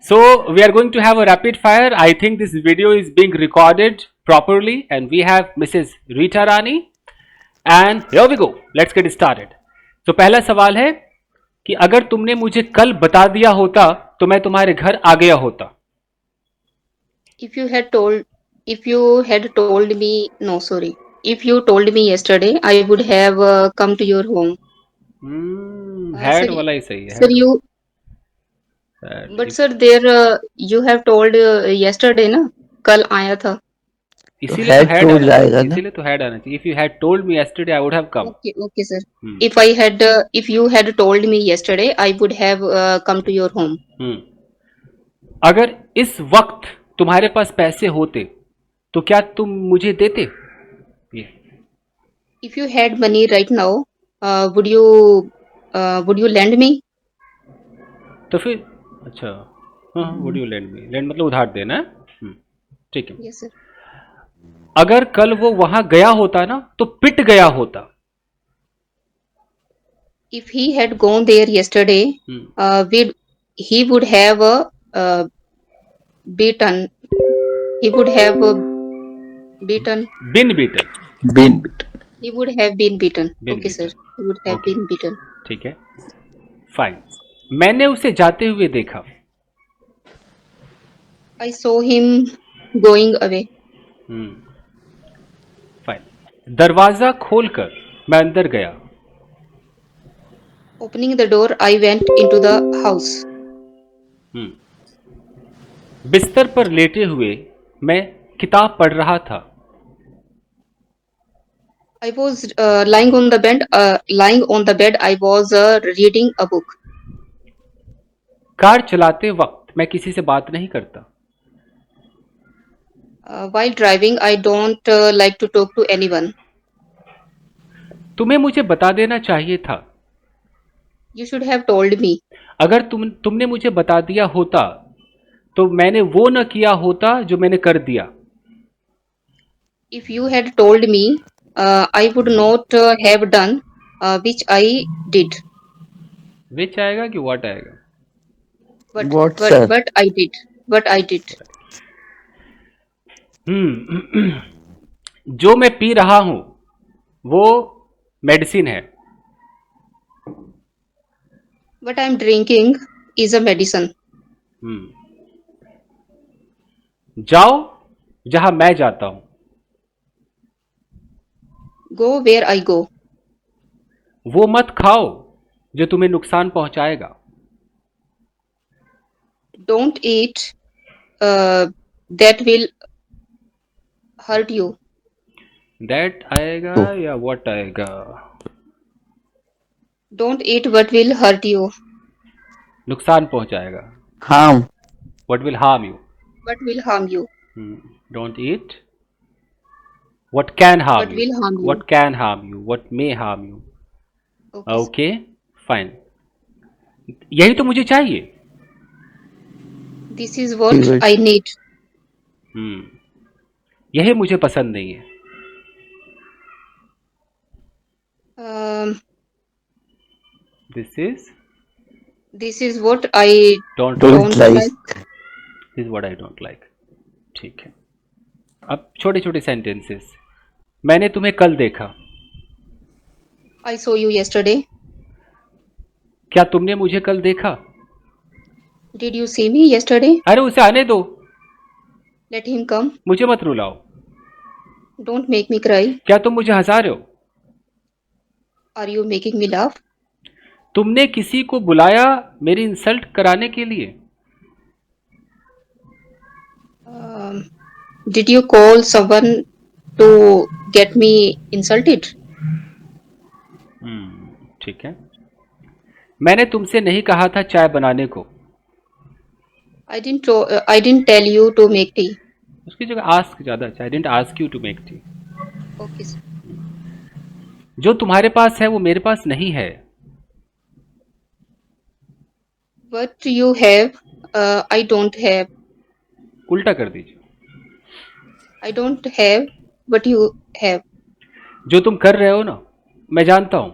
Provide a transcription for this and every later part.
So we are going to have a rapid fire. I think this video is being recorded properly, and we have Mrs. Rita Rani. And here we go. Let's get started. तो पहला सवाल है कि अगर तुमने मुझे कल बता दिया होता तो मैं तुम्हारे घर आ गया होता. If you had told me, no, sorry. If you told me yesterday, I would have come to your home. Had Sir, वाला ही सही है. sir, you, but If, sir, there you have told yesterday, ना, कल आया था. इसीलिए तो had had to आना जाएगा चाहिए. ना. इसीलिए तो had आना चाहिए. If you had told me yesterday, I would have come. Okay, sir. Hmm. If you had told me yesterday, I would have come to your home. अगर इस वक्त तुम्हारे पास पैसे होते तो क्या तुम मुझे देते? ये If you had money right now, would you lend me? तो फिर अच्छा, हाँ, would you lend me. Lend मतलब उधार देना है. ठीक है. Yes, sir. अगर कल वो वहां गया होता ना तो पिट गया होता. If he had gone there yesterday, he would have beaten. He would have beaten. Been beaten. Been He would have been beaten. Been Okay, sir. beaten. He would have Okay. been beaten. ठीक है, fine. मैंने उसे जाते हुए देखा. I saw him going away. Fine. दरवाजा खोलकर मैं अंदर गया. Opening the door, I went into the house. बिस्तर पर लेटे हुए मैं किताब पढ़ रहा था. I was lying on the bed. I was reading a book. Car चलाते वक्त मैं किसी से बात नहीं करता. While driving, I don't like to talk to anyone. तुम्हें मुझे बता देना चाहिए था. You should have told me. अगर तुमने मुझे बता दिया होता तो मैंने वो न किया होता जो मैंने कर दिया. If you had told me, I would not have done which I did. विच आएगा कि व्हाट आएगा? What, sir? But I did. But I did. जो मैं पी रहा हूं वो मेडिसिन है. What I'm drinking is a medicine. जाओ जहां मैं जाता हूं. Go where I go. वो मत खाओ जो तुम्हें नुकसान पहुंचाएगा. Don't eat that will hurt you. That आएगा या व्हाट आएगा? Don't eat what will hurt you. नुकसान पहुंचाएगा. Harm. What will harm you? What will harm you. Don't eat what can harm What you. will harm you. What can harm you. What may harm you. Okay. Okay, fine. यही तो मुझे चाहिए. This is what I need. यही मुझे पसंद नहीं है. This is what I don't like. This is what I don't like. ठीक है. अब छोटे छोटे सेंटेंसेस. मैंने तुम्हें कल देखा. I saw you yesterday. क्या तुमने मुझे कल देखा? Did you see me yesterday? अरे उसे आने दो. Let him come. मुझे मत रुलाओ. Don't make me cry. क्या तुम मुझे हंसा रहे हो? Are you making me laugh? तुमने किसी को बुलाया मेरी इंसल्ट कराने के लिए? Did you call someone to get me insulted? ठीक है. मैंने तुमसे नहीं कहा था चाय बनाने को. I didn't tell you to make tea. उसकी जगह आस्क ज्यादा अच्छा. I didn't ask you to make tea. Okay, sir. जो तुम्हारे पास है वो मेरे पास नहीं है. What you have, I don't have. उल्टा कर दीजिए. I don't have what you have. जो तुम कर रहे हो ना मैं जानता हूं.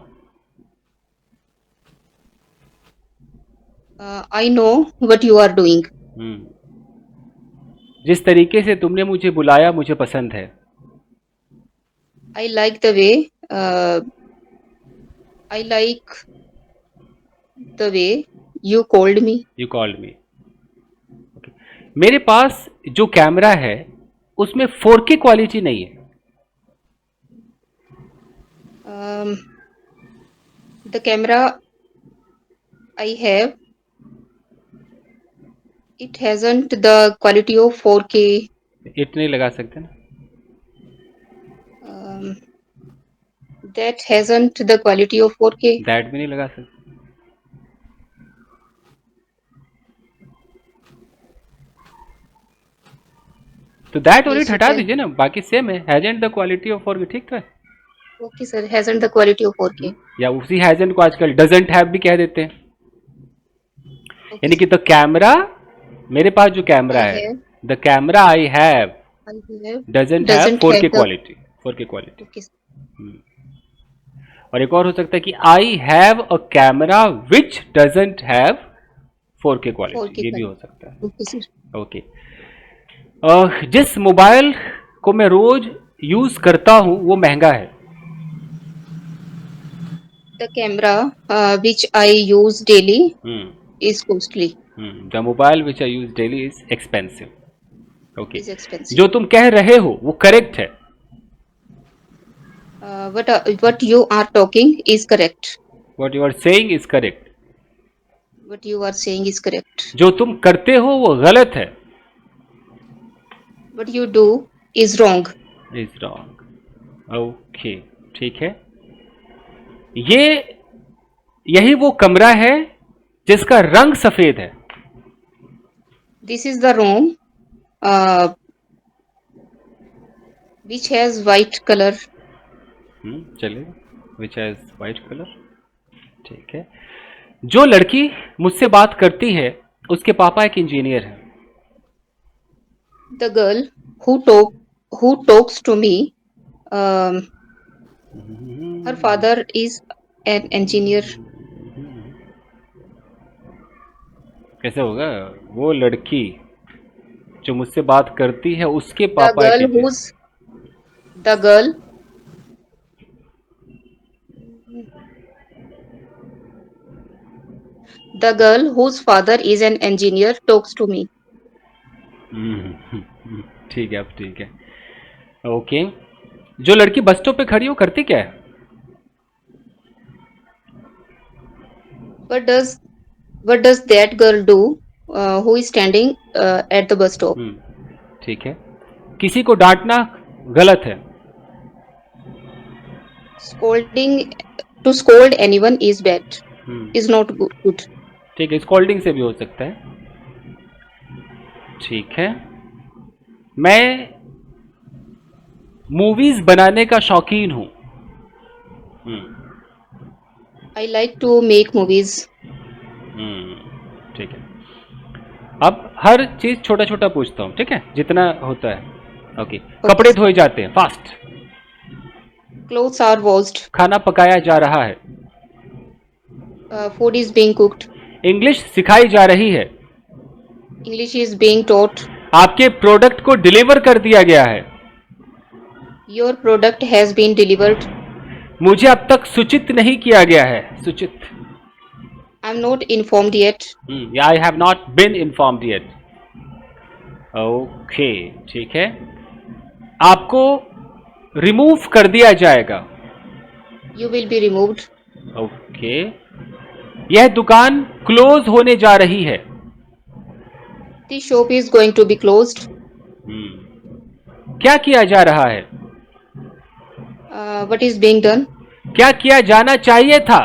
I know what you are doing. जिस तरीके से तुमने मुझे बुलाया मुझे पसंद है. I like the way I like the way you called me. You called me. मेरे पास जो कैमरा है उसमें 4K क्वालिटी नहीं है. The camera I have, it hasn't the quality of 4K. इतने लगा सकते ना. That hasn't the quality of 4K. That भी नहीं लगा सकते. तो दैट और Yes, इट you हटा can. दीजिए ना, बाकी सेम है. हैजेंट द क्वालिटी ऑफ 4K, ठीक तो है. Okay, sir, hasn't the quality of 4K. या उसी हैजेंट को आजकल डजंट हैव भी कह देते हैं. Okay, यानी कि द कैमरा, मेरे पास जो कैमरा I है, have, the camera I have I have, doesn't have doesn't 4K have the. Quality. 4K quality. Okay, sir. और एक और हो सकता है कि I have a camera which doesn't have 4K quality. 4K ये भी quality. हो सकता है. Okay, sir. ओके. जिस मोबाइल को मैं रोज यूज करता हूं वो महंगा है. The camera which I use daily is costly, the mobile which I use daily is expensive. Okay. is expensive. जो तुम कह रहे हो वो करेक्ट है. What you are talking is correct. What you are saying is correct. What you are saying is correct. जो तुम करते हो वो गलत है. What you do is wrong. Is wrong. Okay, ठीक है. यही वो कमरा है जिसका रंग सफेद है. This is the room which has white color. चलेगा. Which has white colour. ठीक है. जो लड़की मुझसे बात करती है उसके पापा एक इंजीनियर है. The girl who talks to me, her father is an engineer. कैसे होगा? वो लड़की जो मुझसे बात करती है उसके The पापा girl एक who's the girl the girl whose father is an engineer talks to me. ठीक है. अब ठीक है. ओके. जो लड़की बस स्टॉप पे खड़ी हो करती क्या है? What does that girl do who is standing at the bus stop? ठीक है. किसी को डांटना गलत है. To scold anyone is bad, is not good. ठीक है. स्कॉल्डिंग से भी हो सकता है. ठीक है. मैं मूवीज बनाने का शौकीन हूं. I like to make movies. ठीक है. अब हर चीज छोटा छोटा पूछता हूं, ठीक है, जितना होता है. ओके. कपड़े धोए जाते हैं फास्ट. Clothes are washed. खाना पकाया जा रहा है. Food is being cooked. English सिखाई जा रही है. English is being taught. आपके प्रोडक्ट को डिलीवर कर दिया गया है. Your product has been delivered. मुझे अब तक सूचित नहीं किया गया है. सूचित. I'm not informed yet. I have not been informed yet. Okay, ठीक है. आपको रिमूव कर दिया जाएगा. You will be removed. Okay. यह दुकान क्लोज होने जा रही है. The shop is going to be closed. क्या किया जा रहा है? What is being done? क्या किया जाना चाहिए था?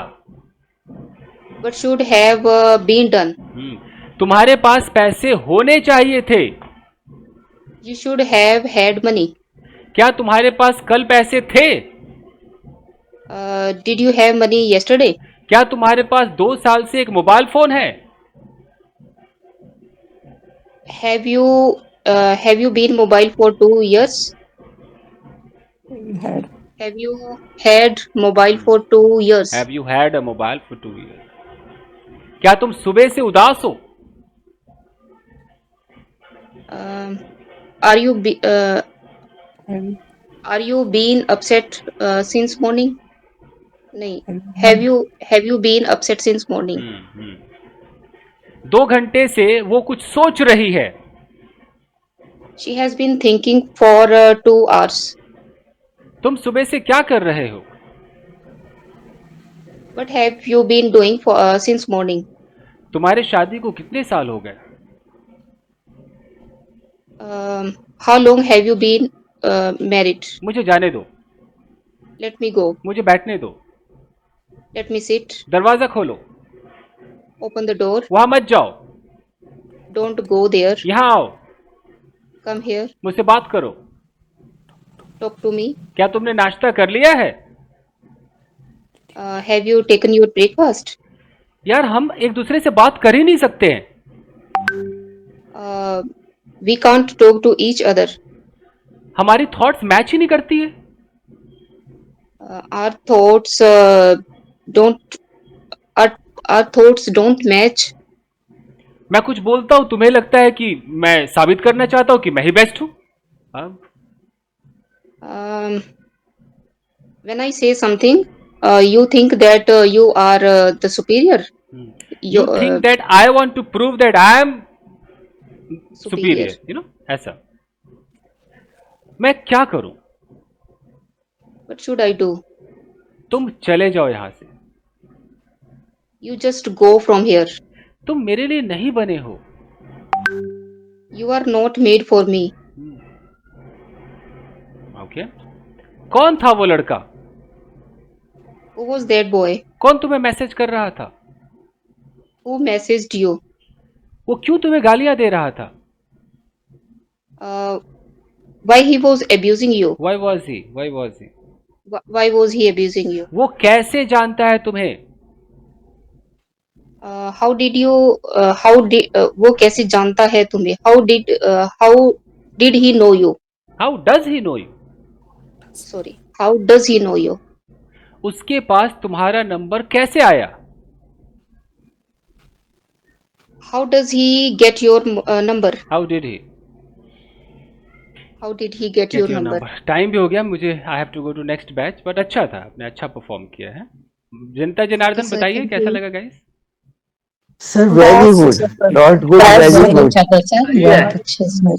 What should have been done? तुम्हारे पास पैसे होने चाहिए थे. You should have had money. क्या तुम्हारे पास कल पैसे थे? Did you have money yesterday? क्या तुम्हारे पास 2 साल से एक मोबाइल फोन है? Have you been mobile for 2 years? Have you had mobile for 2 years? Have you had a mobile for 2 years? क्या तुम सुबह से उदास हो? Are you been upset since morning? नहीं. Have you been upset since morning? 2 घंटे से वो कुछ सोच रही है. She has been thinking for 2 hours. तुम सुबह से क्या कर रहे हो? What have you been doing for since morning? तुम्हारे शादी को कितने साल हो गए? How long have you been married? मुझे जाने दो. Let me go. मुझे बैठने दो. Let me sit. दरवाजा खोलो. Open the door. वहां मत जाओ. Don't go there. यहाँ आओ. Come here. मुझसे बात करो. Talk to me. क्या तुमने नाश्ता कर लिया है? Have you taken your breakfast? यार हम एक दूसरे से बात कर ही नहीं सकते हैं. We can't talk to each other. हमारी थॉट्स मैच ही नहीं करती है. Our thoughts don't match. मैं कुछ बोलता हूं, तुम्हें लगता है कि मैं साबित करना चाहता हूं कि मैं ही बेस्ट हूं. When I say something, you think that you are the superior. You think that I want to prove that I am superior, you know, ऐसा. मैं क्या करूं? What should I do? तुम चले जाओ यहां से. You just go from here. तुम मेरे लिए नहीं बने हो. You are not made for me. Okay. कौन था वो लड़का? Who was that boy? कौन तुम्हें मैसेज कर रहा था? Who messaged you? वो क्यों तुम्हें गालियां दे रहा था? Why he was abusing you? Why was he? Why was he abusing you? वो कैसे जानता है तुम्हें? How did वो कैसे जानता है तुम्हें? How did he know you? How does he know you? Sorry. How does he know you? उसके पास तुम्हारा नंबर कैसे आया? How does he get your number? How did he? How did he get your number? Time भी हो गया मुझे. I have to go to next batch. But अच्छा था, आपने अच्छा परफॉर्म किया है. जनता जनार्दन बताइए कैसा लगा guys? Sir, very good. Not good, very good. बहुत अच्छे से